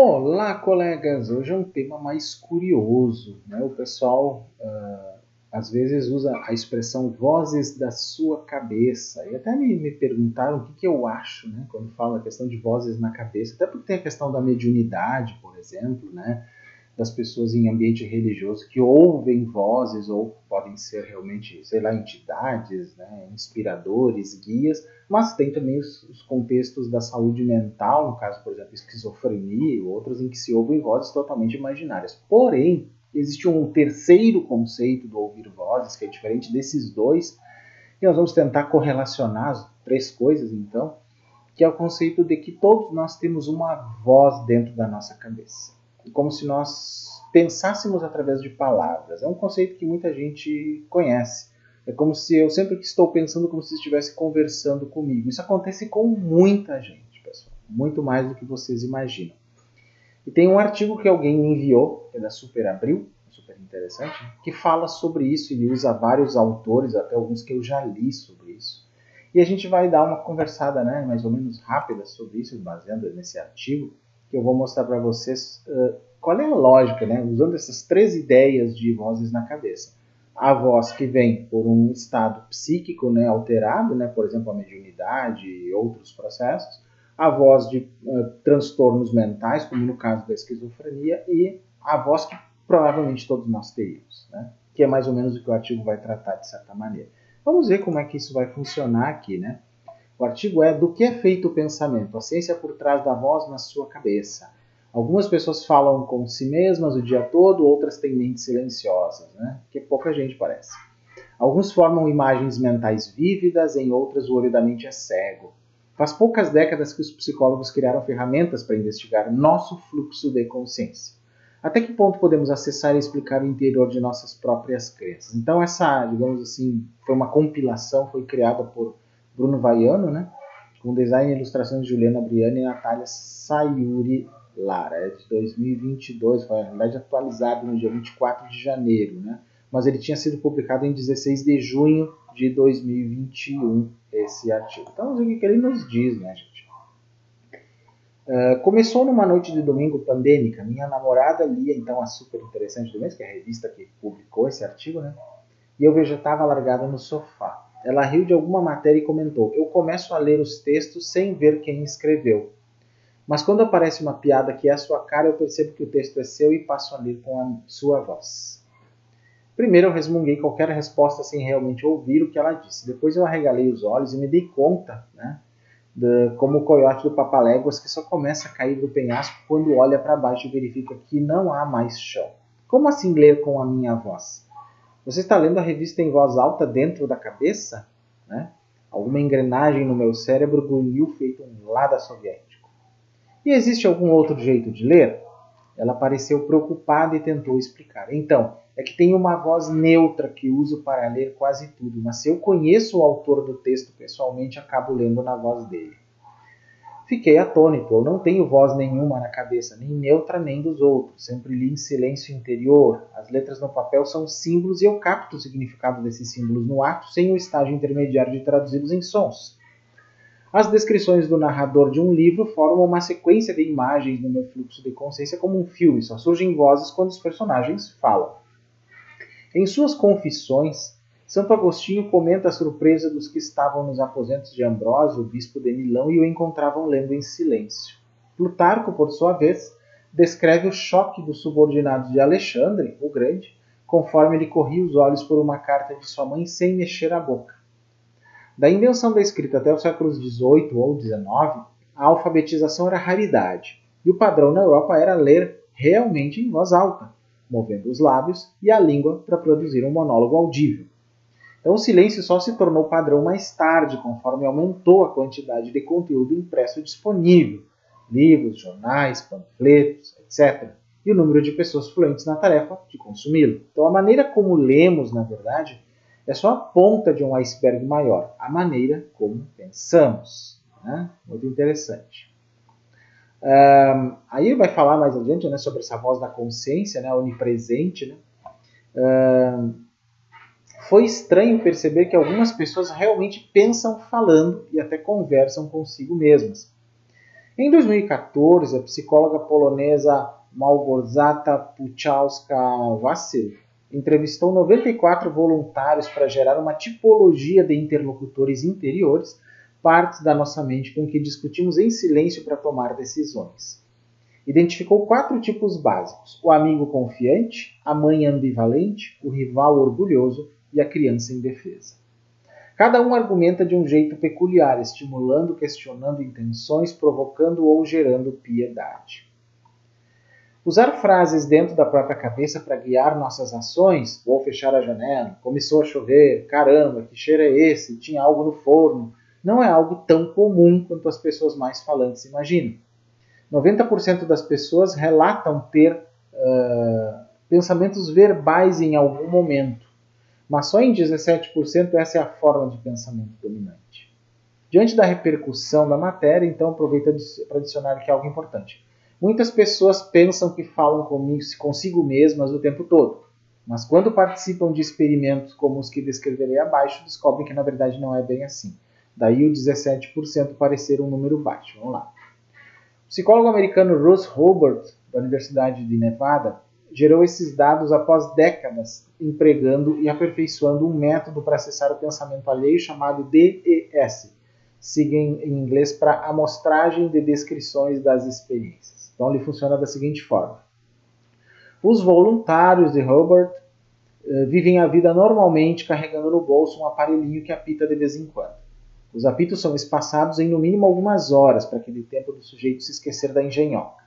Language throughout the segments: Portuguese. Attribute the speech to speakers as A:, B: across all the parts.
A: Olá, colegas! Hoje é um tema mais curioso, né? O pessoal às vezes usa a expressão vozes da sua cabeça. E até me perguntaram o que eu acho, né? Quando fala a questão de vozes na cabeça. Até porque tem a questão da mediunidade, por exemplo, né? Das pessoas em ambiente religioso que ouvem vozes ou podem ser realmente, sei lá, entidades, né, inspiradores, guias, mas tem também os contextos da saúde mental, no caso, por exemplo, esquizofrenia e outros em que se ouvem vozes totalmente imaginárias. Porém, existe um terceiro conceito do ouvir vozes, que é diferente desses dois, e nós vamos tentar correlacionar as três coisas, então, que é o conceito de que todos nós temos uma voz dentro da nossa cabeça. Como se nós pensássemos através de palavras. É um conceito que muita gente conhece. É como se eu sempre que estou pensando como se estivesse conversando comigo. Isso acontece com muita gente, pessoal. Muito mais do que vocês imaginam. E tem um artigo que alguém me enviou, que é da Super Abril, super interessante, que fala sobre isso. Ele usa vários autores, até alguns que eu já li sobre isso. E a gente vai dar uma conversada, né, mais ou menos rápida sobre isso, baseando nesse artigo, que eu vou mostrar para vocês qual é a lógica, né, usando essas três ideias de vozes na cabeça. A voz que vem por um estado psíquico, né, alterado, né, por exemplo, a mediunidade e outros processos. A voz de transtornos mentais, como no caso da esquizofrenia, e a voz que provavelmente todos nós teríamos, né, que é mais ou menos o que o artigo vai tratar de certa maneira. Vamos ver como é que isso vai funcionar aqui, né? O artigo é do que é feito o pensamento, a ciência por trás da voz na sua cabeça. Algumas pessoas falam com si mesmas o dia todo, outras têm mentes silenciosas, né? Que pouca gente parece. Alguns formam imagens mentais vívidas, em outras o olho da mente é cego. Faz poucas décadas que os psicólogos criaram ferramentas para investigar nosso fluxo de consciência. Até que ponto podemos acessar e explicar o interior de nossas próprias crenças? Então essa, digamos assim, foi uma compilação, foi criada por Bruno Vaiano, né? Com design e ilustrações de Juliana Briani e Natália Sayuri Lara. É de 2022, foi na verdade atualizado no dia 24 de janeiro, né? Mas ele tinha sido publicado em 16 de junho de 2021, esse artigo. Então vamos ver o que ele nos diz, né, gente? Começou numa noite de domingo pandêmica. Minha namorada lia então a Super Interessante do Mês, que é a revista que publicou esse artigo, né? E eu vegetava largada no sofá. Ela riu de alguma matéria e comentou: eu começo a ler os textos sem ver quem escreveu. Mas quando aparece uma piada que é a sua cara, eu percebo que o texto é seu e passo a ler com a sua voz. Primeiro eu resmunguei qualquer resposta sem realmente ouvir o que ela disse. Depois eu arregalei os olhos e me dei conta, né, como o coiote do Papaléguas, que só começa a cair do penhasco quando olha para baixo e verifica que não há mais chão. Como assim ler com a minha voz? Você está lendo a revista em voz alta dentro da cabeça? Né? Alguma engrenagem no meu cérebro grunhiu feito um lada soviético. E existe algum outro jeito de ler? Ela pareceu preocupada e tentou explicar. Então, é que tem uma voz neutra que uso para ler quase tudo, mas se eu conheço o autor do texto pessoalmente, acabo lendo na voz dele. Fiquei atônito, eu não tenho voz nenhuma na cabeça, nem neutra nem dos outros. Sempre li em silêncio interior. As letras no papel são símbolos e eu capto o significado desses símbolos no ato sem o estágio intermediário de traduzi-los em sons. As descrições do narrador de um livro formam uma sequência de imagens no meu fluxo de consciência como um filme, só surgem vozes quando os personagens falam. Em suas confissões, Santo Agostinho comenta a surpresa dos que estavam nos aposentos de Ambrósio, bispo de Milão, e o encontravam lendo em silêncio. Plutarco, por sua vez, descreve o choque dos subordinados de Alexandre, o Grande, conforme ele corria os olhos por uma carta de sua mãe sem mexer a boca. Da invenção da escrita até os séculos XVIII ou XIX, a alfabetização era raridade, e o padrão na Europa era ler realmente em voz alta, movendo os lábios e a língua para produzir um monólogo audível. Então o silêncio só se tornou padrão mais tarde, conforme aumentou a quantidade de conteúdo impresso disponível, livros, jornais, panfletos, etc., e o número de pessoas fluentes na tarefa de consumi-lo. Então a maneira como lemos, na verdade, é só a ponta de um iceberg maior, a maneira como pensamos. Né? Muito interessante. Aí ele vai falar mais adiante, né, sobre essa voz da consciência, né, onipresente. Né? Foi estranho perceber que algumas pessoas realmente pensam falando e até conversam consigo mesmas. Em 2014, a psicóloga polonesa Małgorzata Puchalska-Wasyl entrevistou 94 voluntários para gerar uma tipologia de interlocutores interiores, partes da nossa mente com que discutimos em silêncio para tomar decisões. Identificou 4 tipos básicos: o amigo confiante, a mãe ambivalente, o rival orgulhoso e a criança indefesa. Cada um argumenta de um jeito peculiar, estimulando, questionando intenções, provocando ou gerando piedade. Usar frases dentro da própria cabeça para guiar nossas ações, vou fechar a janela, começou a chover, caramba, que cheiro é esse, tinha algo no forno, não é algo tão comum quanto as pessoas mais falantes imaginam. 90% das pessoas relatam ter pensamentos verbais em algum momento, mas só em 17% essa é a forma de pensamento dominante. Diante da repercussão da matéria, então aproveita para adicionar aqui algo importante. Muitas pessoas pensam que falam consigo mesmas o tempo todo, mas quando participam de experimentos como os que descreverei abaixo, descobrem que na verdade não é bem assim. Daí o 17% parecer um número baixo. Vamos lá. O psicólogo americano Russ Hobart, da Universidade de Nevada, gerou esses dados após décadas empregando e aperfeiçoando um método para acessar o pensamento alheio chamado DES, sigla em inglês para amostragem de descrições das experiências. Então ele funciona da seguinte forma. Os voluntários de Hobart vivem a vida normalmente carregando no bolso um aparelhinho que apita de vez em quando. Os apitos são espaçados em no mínimo algumas horas para que dê tempo do sujeito se esquecer da engenhoca.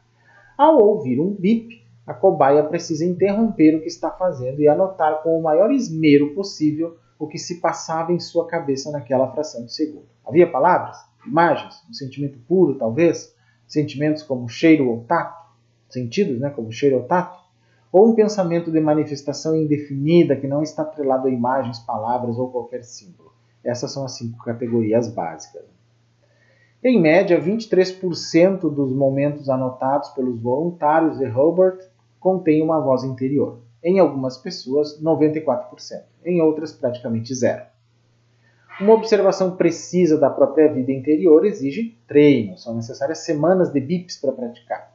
A: Ao ouvir um bip, a cobaia precisa interromper o que está fazendo e anotar com o maior esmero possível o que se passava em sua cabeça naquela fração de segundo. Havia palavras, imagens, um sentimento puro, talvez, sentimentos como cheiro ou tato, sentidos, como cheiro ou tato, ou um pensamento de manifestação indefinida que não está atrelado a imagens, palavras ou qualquer símbolo. Essas são as 5 categorias básicas. Em média, 23% dos momentos anotados pelos voluntários de Hobart contêm uma voz interior. Em algumas pessoas, 94%. Em outras, praticamente zero. Uma observação precisa da própria vida interior exige treino. São necessárias semanas de bips para praticar.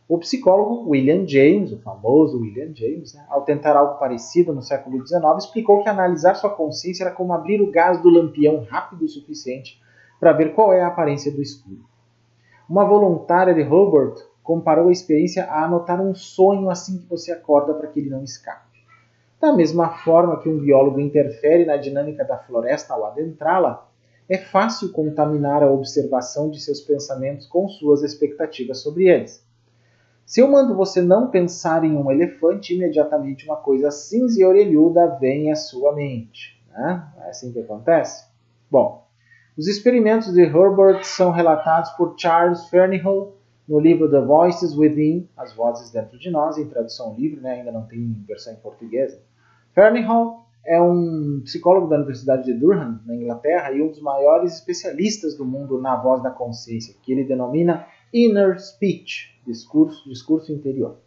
A: O psicólogo William James, o famoso William James, ao tentar algo parecido no século XIX, explicou que analisar sua consciência era como abrir o gás do lampião rápido o suficiente para ver qual é a aparência do escuro. Uma voluntária de Hobart comparou a experiência a anotar um sonho assim que você acorda para que ele não escape. Da mesma forma que um biólogo interfere na dinâmica da floresta ao adentrá-la, é fácil contaminar a observação de seus pensamentos com suas expectativas sobre eles. Se eu mando você não pensar em um elefante, imediatamente uma coisa cinza e orelhuda vem à sua mente. Né? É assim que acontece? Bom, os experimentos de Hobart são relatados por Charles Fernyhough no livro The Voices Within, As Vozes Dentro de Nós, em tradução livre, ainda não tem versão em português. Fernyhough é um psicólogo da Universidade de Durham, na Inglaterra, e um dos maiores especialistas do mundo na voz da consciência, que ele denomina Inner Speech, discurso interior.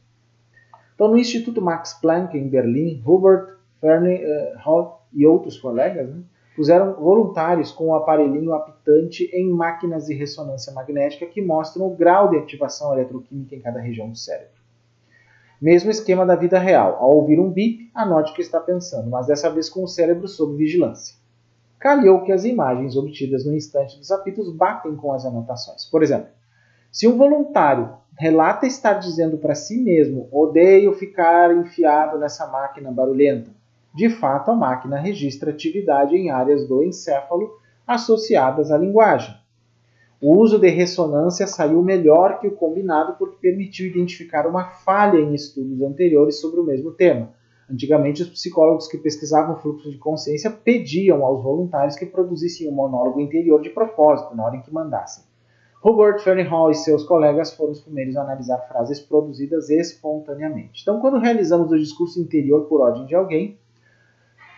A: Então, no Instituto Max Planck, em Berlim, Hobart, Fernyhough e outros colegas puseram voluntários com um aparelhinho apitante em máquinas de ressonância magnética que mostram o grau de ativação eletroquímica em cada região do cérebro. Mesmo esquema da vida real. Ao ouvir um bip, anote o que está pensando, mas dessa vez com o cérebro sob vigilância. Calhou que as imagens obtidas no instante dos apitos batem com as anotações. Por exemplo, se um voluntário relata estar dizendo para si mesmo: odeio ficar enfiado nessa máquina barulhenta, de fato a máquina registra atividade em áreas do encéfalo associadas à linguagem. O uso de ressonância saiu melhor que o combinado porque permitiu identificar uma falha em estudos anteriores sobre o mesmo tema. Antigamente, os psicólogos que pesquisavam o fluxo de consciência pediam aos voluntários que produzissem um monólogo interior de propósito na hora em que mandassem. Hobart, Fernyhough e seus colegas foram os primeiros a analisar frases produzidas espontaneamente. Então, quando realizamos o discurso interior por ordem de alguém,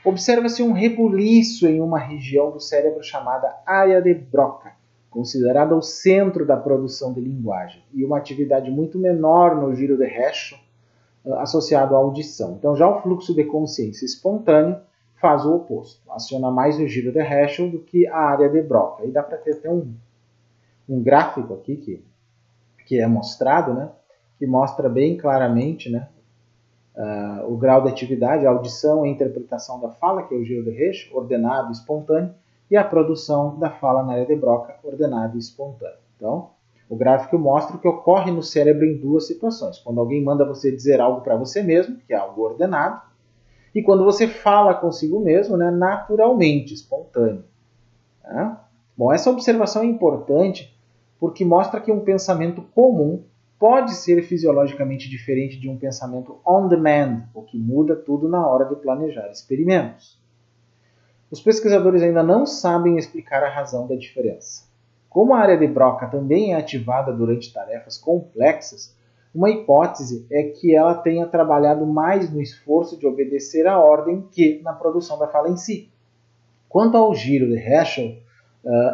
A: observa-se um rebuliço em uma região do cérebro chamada área de Broca, considerada o centro da produção de linguagem, e uma atividade muito menor no giro de Herschel, associado à audição. Então, já o fluxo de consciência espontâneo faz o oposto, aciona mais o giro de Herschel do que a área de Broca. E dá para ter até um gráfico aqui que que é mostrado, né, que mostra bem claramente, né, o grau de atividade, a audição e a interpretação da fala, que é o giro de Resch, ordenado e espontâneo, e a produção da fala na área de Broca, ordenado e espontâneo. Então, o gráfico mostra o que ocorre no cérebro em duas situações. Quando alguém manda você dizer algo para você mesmo, que é algo ordenado, e quando você fala consigo mesmo, né, naturalmente, espontâneo. Né? Bom, essa observação é importante porque mostra que um pensamento comum pode ser fisiologicamente diferente de um pensamento on demand, o que muda tudo na hora de planejar experimentos. Os pesquisadores ainda não sabem explicar a razão da diferença. Como a área de Broca também é ativada durante tarefas complexas, uma hipótese é que ela tenha trabalhado mais no esforço de obedecer à ordem que na produção da fala em si. Quanto ao giro de Heschel,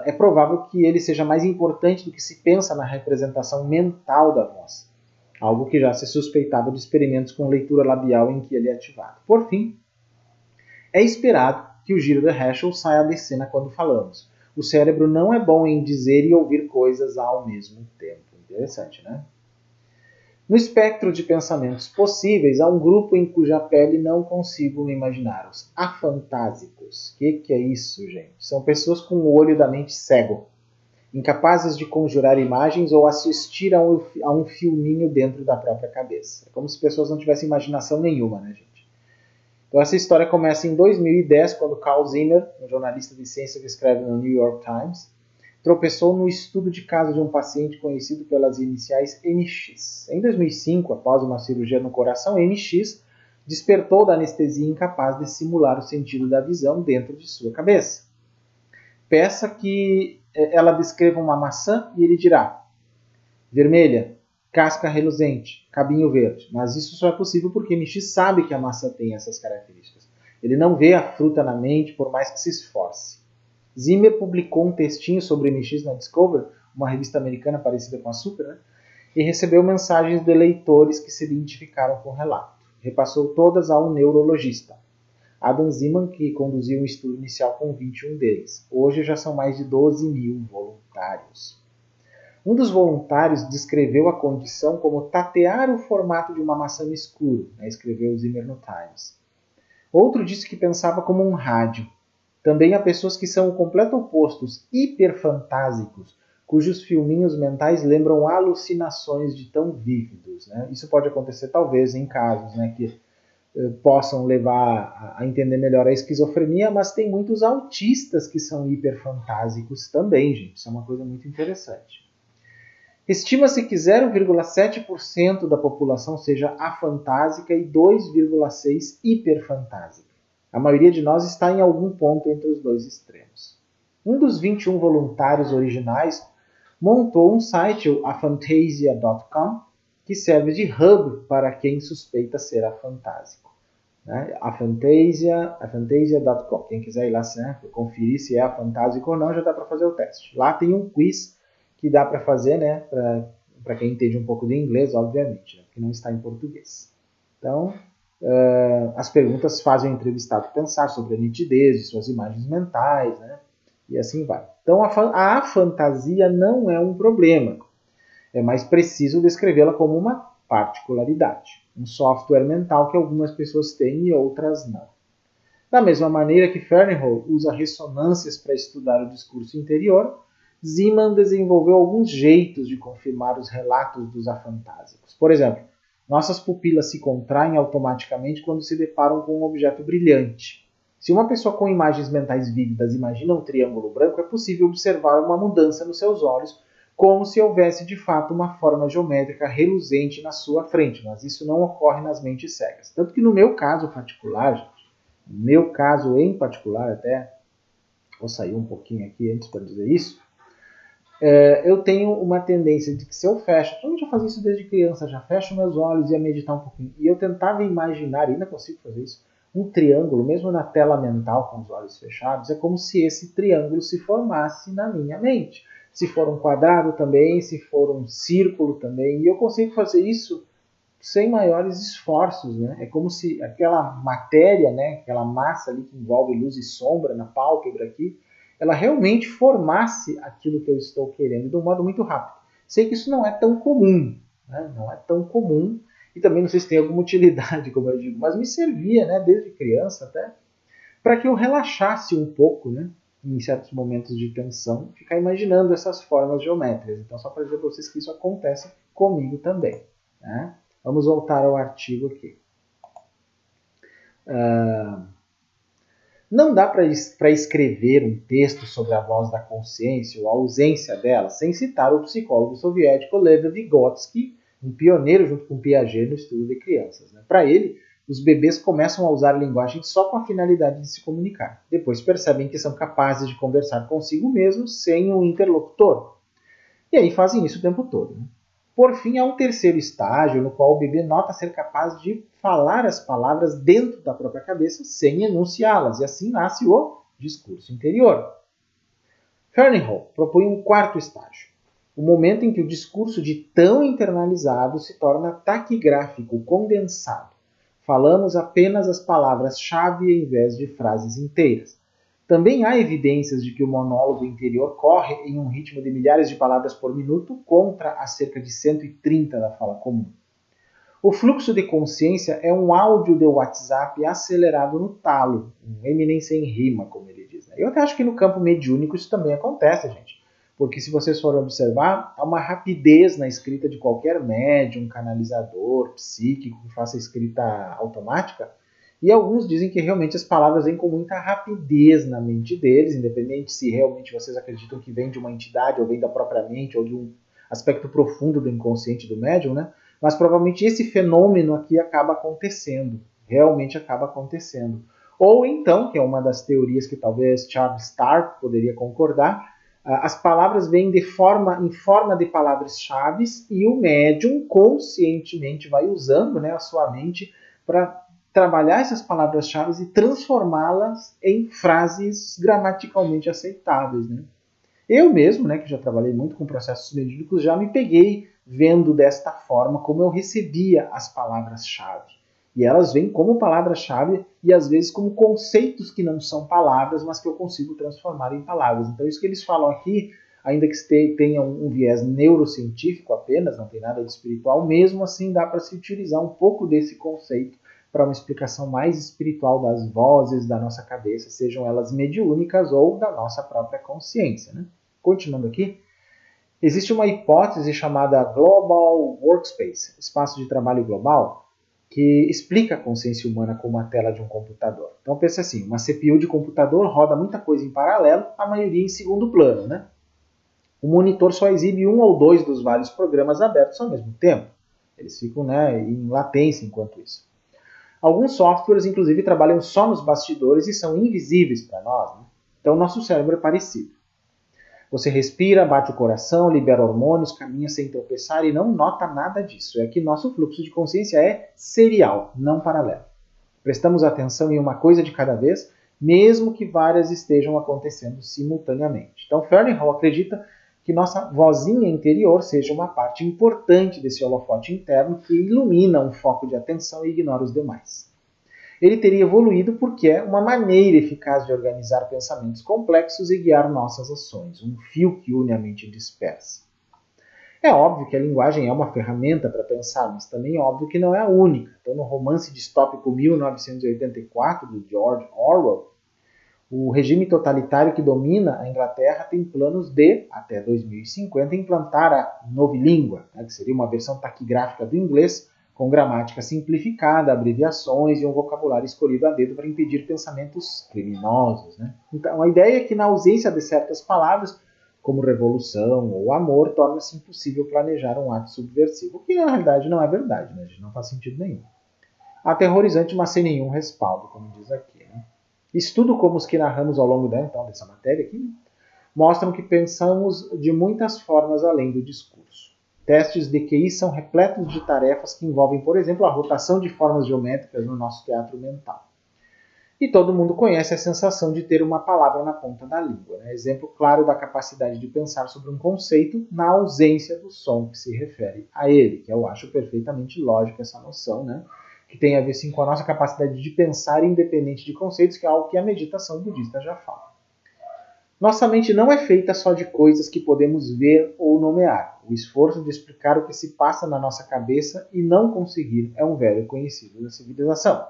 A: é provável que ele seja mais importante do que se pensa na representação mental da voz, algo que já se suspeitava de experimentos com leitura labial em que ele é ativado. Por fim, é esperado que o giro de Heschel saia de cena quando falamos. O cérebro não é bom em dizer e ouvir coisas ao mesmo tempo. Interessante, né? No espectro de pensamentos possíveis, há um grupo em cuja pele não consigo me imaginar, os afantásicos. O que é isso, gente? São pessoas com o olho da mente cego, incapazes de conjurar imagens ou assistir a um filminho dentro da própria cabeça. É como se pessoas não tivessem imaginação nenhuma, né, gente? Então essa história começa em 2010, quando Carl Zimmer, um jornalista de ciência que escreve no New York Times, tropeçou no estudo de caso de um paciente conhecido pelas iniciais MX. Em 2005, após uma cirurgia no coração, MX despertou da anestesia incapaz de simular o sentido da visão dentro de sua cabeça. Peça que ela descreva uma maçã e ele dirá: vermelha, casca reluzente, cabinho verde. Mas isso só é possível porque MX sabe que a maçã tem essas características. Ele não vê a fruta na mente por mais que se esforce. Zimmer publicou um textinho sobre MX na Discover, uma revista americana parecida com a Super, né? E recebeu mensagens de leitores que se identificaram com o relato. Repassou todas a um neurologista, Adam Zeman, que conduziu um estudo inicial com 21 deles. Hoje já são mais de 12 mil voluntários. Um dos voluntários descreveu a condição como tatear o formato de uma maçã no escuro, né? Escreveu Zimmer no Times. Outro disse que pensava como um rádio. Também há pessoas que são o completo oposto, os hiperfantásicos, cujos filminhos mentais lembram alucinações de tão vívidos. Né? Isso pode acontecer talvez em casos, né, que possam levar a entender melhor a esquizofrenia, mas tem muitos autistas que são hiperfantásicos também, gente. Isso é uma coisa muito interessante. Estima-se que 0,7% da população seja afantásica e 2,6% hiperfantásica. A maioria de nós está em algum ponto entre os dois extremos. Um dos 21 voluntários originais montou um site, o afantasia.com, que serve de hub para quem suspeita ser afantásico. Né? Afantasia.com. Quem quiser ir lá, né, conferir se é afantásico ou não, já dá para fazer o teste. Lá tem um quiz que dá para fazer, né, para quem entende um pouco de inglês, obviamente, né, que não está em português. Então, as perguntas fazem o entrevistado pensar sobre a nitidez de suas imagens mentais, né, e assim vai. Então, a fantasia não é um problema. É mais preciso descrevê-la como uma particularidade, um software mental que algumas pessoas têm e outras não. Da mesma maneira que Ferneyhough usa ressonâncias para estudar o discurso interior, Zeman desenvolveu alguns jeitos de confirmar os relatos dos afantásicos. Por exemplo, nossas pupilas se contraem automaticamente quando se deparam com um objeto brilhante. Se uma pessoa com imagens mentais vívidas imagina um triângulo branco, é possível observar uma mudança nos seus olhos, como se houvesse de fato uma forma geométrica reluzente na sua frente, mas isso não ocorre nas mentes cegas. Tanto que no meu caso particular, gente, no meu caso em particular, até vou sair um pouquinho aqui antes para dizer isso, eu tenho uma tendência de que se eu fecho, eu já fazia isso desde criança, já fecho meus olhos e ia meditar um pouquinho, e eu tentava imaginar, e ainda consigo fazer isso, um triângulo, mesmo na tela mental com os olhos fechados, é como se esse triângulo se formasse na minha mente. Se for um quadrado também, se for um círculo também, e eu consigo fazer isso sem maiores esforços, né? É como se aquela matéria, né, aquela massa ali que envolve luz e sombra na pálpebra aqui, ela realmente formasse aquilo que eu estou querendo de um modo muito rápido. Sei que isso não é tão comum, né? Não é tão comum, e também não sei se tem alguma utilidade, como eu digo, mas me servia, né, desde criança até, para que eu relaxasse um pouco, né, em certos momentos de tensão, ficar imaginando essas formas geométricas. Então, só para dizer para vocês que isso acontece comigo também. Né? Vamos voltar ao artigo aqui. Não dá para escrever um texto sobre a voz da consciência ou a ausência dela sem citar o psicólogo soviético Lev Vygotsky, um pioneiro junto com Piaget no estudo de crianças. Né? Para ele, os bebês começam a usar a linguagem só com a finalidade de se comunicar. Depois percebem que são capazes de conversar consigo mesmos sem um interlocutor. E aí fazem isso o tempo todo. Né? Por fim, há um terceiro estágio no qual o bebê nota ser capaz de falar as palavras dentro da própria cabeça sem enunciá-las, e assim nasce o discurso interior. Ferneyhough propõe um quarto estágio, o momento em que o discurso de tão internalizado se torna taquigráfico, condensado. Falamos apenas as palavras-chave em vez de frases inteiras. Também há evidências de que o monólogo interior corre em um ritmo de milhares de palavras por minuto contra a cerca de 130 da fala comum. O fluxo de consciência é um áudio de WhatsApp acelerado no talo, um eminência em rima, como ele diz. Eu até acho que no campo mediúnico isso também acontece, gente. Porque se vocês forem observar, há uma rapidez na escrita de qualquer médium, canalizador, psíquico que faça escrita automática. E alguns dizem que realmente as palavras vêm com muita rapidez na mente deles, independente se realmente vocês acreditam que vem de uma entidade, ou vem da própria mente, ou de um aspecto profundo do inconsciente do médium, né? Mas provavelmente esse fenômeno aqui acaba acontecendo, realmente acaba acontecendo. Ou então, que é uma das teorias que talvez Charles Stark poderia concordar, as palavras vêm em forma de palavras-chave e o médium conscientemente vai usando, né, a sua mente para trabalhar essas palavras-chave e transformá-las em frases gramaticalmente aceitáveis. Né? Eu mesmo, né, que já trabalhei muito com processos mediúnicos, já me peguei vendo desta forma como eu recebia as palavras-chave. E elas vêm como palavras-chave e às vezes como conceitos que não são palavras, mas que eu consigo transformar em palavras. Então isso que eles falam aqui, ainda que tenha um viés neurocientífico apenas, não tem nada de espiritual, mesmo assim dá para se utilizar um pouco desse conceito para uma explicação mais espiritual das vozes da nossa cabeça, sejam elas mediúnicas ou da nossa própria consciência. Né? Continuando aqui, existe uma hipótese chamada Global Workspace, espaço de trabalho global, que explica a consciência humana como a tela de um computador. Então pense assim, uma CPU de computador roda muita coisa em paralelo, a maioria em segundo plano. Né? O monitor só exibe um ou dois dos vários programas abertos ao mesmo tempo. Eles ficam, né, em latência enquanto isso. Alguns softwares, inclusive, trabalham só nos bastidores e são invisíveis para nós. Né? Então, o nosso cérebro é parecido. Você respira, bate o coração, libera hormônios, caminha sem tropeçar e não nota nada disso. É que nosso fluxo de consciência é serial, não paralelo. Prestamos atenção em uma coisa de cada vez, mesmo que várias estejam acontecendo simultaneamente. Então, Ferneyhough acredita que nossa vozinha interior seja uma parte importante desse holofote interno que ilumina um foco de atenção e ignora os demais. Ele teria evoluído porque é uma maneira eficaz de organizar pensamentos complexos e guiar nossas ações, um fio que une a mente dispersa. É óbvio que a linguagem é uma ferramenta para pensar, mas também é óbvio que não é a única. Então, no romance distópico 1984, do George Orwell, o regime totalitário que domina a Inglaterra tem planos de, até 2050, implantar a novilíngua, né, que seria uma versão taquigráfica do inglês, com gramática simplificada, abreviações e um vocabulário escolhido a dedo para impedir pensamentos criminosos. Né? Então, a ideia é que, na ausência de certas palavras, como revolução ou amor, torna-se impossível planejar um ato subversivo, o que na realidade não é verdade, né? Não faz sentido nenhum. Aterrorizante, mas sem nenhum respaldo, como diz aqui. Né? Estudo como os que narramos ao longo dessa matéria aqui, mostram que pensamos de muitas formas além do discurso. Testes de QI são repletos de tarefas que envolvem, por exemplo, a rotação de formas geométricas no nosso teatro mental. E todo mundo conhece a sensação de ter uma palavra na ponta da língua. Né? Exemplo claro da capacidade de pensar sobre um conceito na ausência do som que se refere a ele, que eu acho perfeitamente lógico essa noção, né? Que tem a ver sim com a nossa capacidade de pensar independente de conceitos, que é algo que a meditação budista já fala. Nossa mente não é feita só de coisas que podemos ver ou nomear. O esforço de explicar o que se passa na nossa cabeça e não conseguir é um velho conhecido da civilização.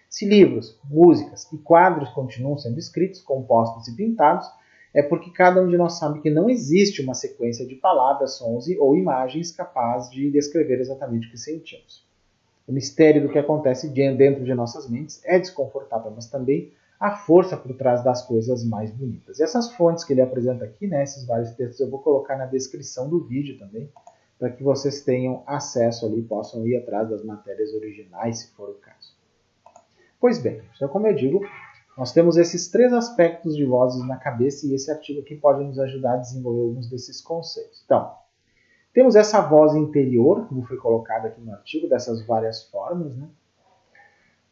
A: Se livros, músicas e quadros continuam sendo escritos, compostos e pintados, é porque cada um de nós sabe que não existe uma sequência de palavras, sons ou imagens capaz de descrever exatamente o que sentimos. O mistério do que acontece dentro de nossas mentes é desconfortável, mas também a força por trás das coisas mais bonitas. E essas fontes que ele apresenta aqui, né, esses vários textos, eu vou colocar na descrição do vídeo também, para que vocês tenham acesso ali, possam ir atrás das matérias originais, se for o caso. Pois bem, então como eu digo, nós temos esses 3 aspectos de vozes na cabeça e esse artigo aqui pode nos ajudar a desenvolver alguns desses conceitos. Então, temos essa voz interior, como foi colocado aqui no artigo, dessas várias formas, né?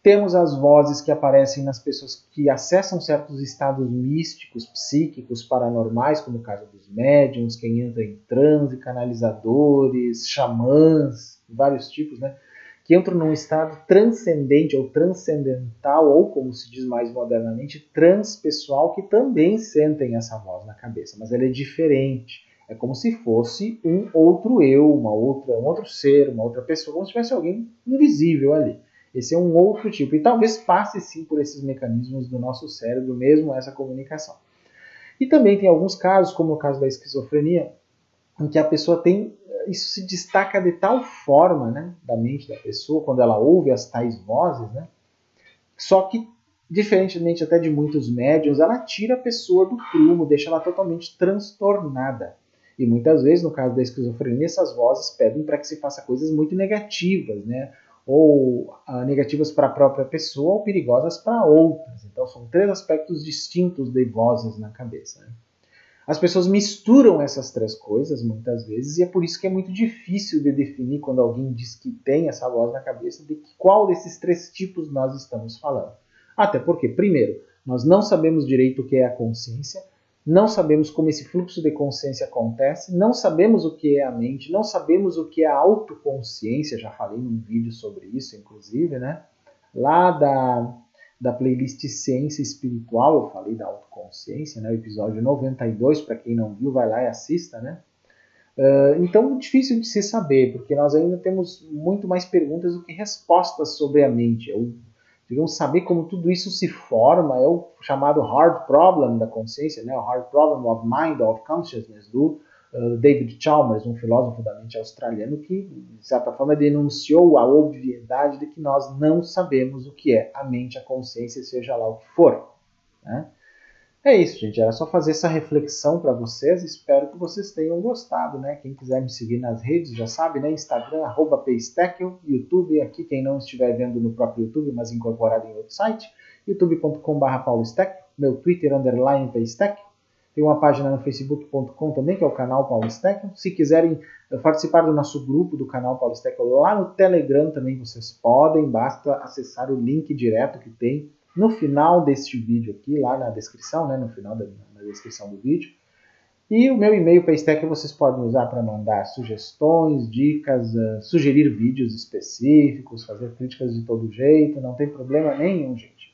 A: Temos as vozes que aparecem nas pessoas que acessam certos estados místicos, psíquicos, paranormais, como o caso dos médiums, quem entra em transe, canalizadores, xamãs, vários tipos, né? Que entram num estado transcendente ou transcendental, ou como se diz mais modernamente, transpessoal, que também sentem essa voz na cabeça, mas ela é diferente. É como se fosse um outro eu, um outro ser, uma outra pessoa, como se tivesse alguém invisível ali. Esse é um outro tipo. E talvez passe sim por esses mecanismos do nosso cérebro, mesmo essa comunicação. E também tem alguns casos, como o caso da esquizofrenia, em que a pessoa tem. Isso se destaca de tal forma, né, da mente da pessoa, quando ela ouve as tais vozes, né? Só que, diferentemente até de muitos médiums, ela tira a pessoa do prumo, deixa ela totalmente transtornada. E muitas vezes, no caso da esquizofrenia, essas vozes pedem para que se faça coisas muito negativas, né? Ou negativas para a própria pessoa ou perigosas para outras. Então, são 3 aspectos distintos de vozes na cabeça. Né? As pessoas misturam essas 3 coisas muitas vezes e é por isso que é muito difícil de definir quando alguém diz que tem essa voz na cabeça de qual desses 3 tipos nós estamos falando. Até porque, primeiro, nós não sabemos direito o que é a consciência, não sabemos como esse fluxo de consciência acontece, não sabemos o que é a mente, não sabemos o que é a autoconsciência, já falei num vídeo sobre isso, inclusive, né? Lá da playlist Ciência Espiritual, eu falei da autoconsciência, né? O episódio 92, para quem não viu, vai lá e assista, né? Então, difícil de se saber, porque nós ainda temos muito mais perguntas do que respostas sobre a mente. Digamos, saber como tudo isso se forma é o chamado hard problem da consciência, né? O hard problem of mind, of consciousness, do David Chalmers, um filósofo da mente australiano, que, de certa forma, denunciou a obviedade de que nós não sabemos o que é a mente, a consciência, seja lá o que for. Né? É isso, gente. Era só fazer essa reflexão para vocês. Espero que vocês tenham gostado, né? Quem quiser me seguir nas redes já sabe, né? Instagram, @paystackle, YouTube, aqui quem não estiver vendo no próprio YouTube, mas incorporado em outro site, youtube.com/paulostech, meu Twitter, _paystack. Tem uma página no facebook.com também, que é o canal Paulo Steckel. Se quiserem participar do nosso grupo do canal Paulo Steckel lá no Telegram também vocês podem, basta acessar o link direto que tem no final deste vídeo aqui, lá na descrição, né, no final na descrição do vídeo. E o meu e-mail Paystack vocês podem usar para mandar sugestões, dicas, sugerir vídeos específicos, fazer críticas de todo jeito, não tem problema nenhum, gente.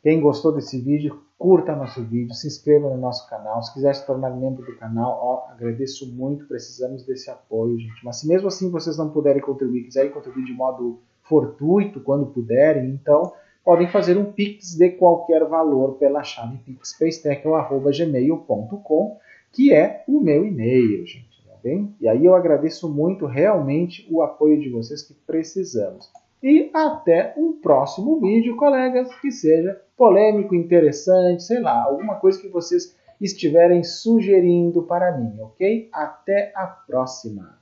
A: Quem gostou desse vídeo, curta nosso vídeo, se inscreva no nosso canal. Se quiser se tornar membro do canal, ó, agradeço muito, precisamos desse apoio, gente. Mas se mesmo assim vocês não puderem contribuir, quiserem contribuir de modo fortuito, quando puderem, então podem fazer um Pix de qualquer valor pela chave pixpaystack@gmail.com, que é o meu e-mail, gente. Tá bem? E aí eu agradeço muito realmente o apoio de vocês que precisamos. E até um próximo vídeo, colegas, que seja polêmico, interessante, sei lá, alguma coisa que vocês estiverem sugerindo para mim, ok? Até a próxima!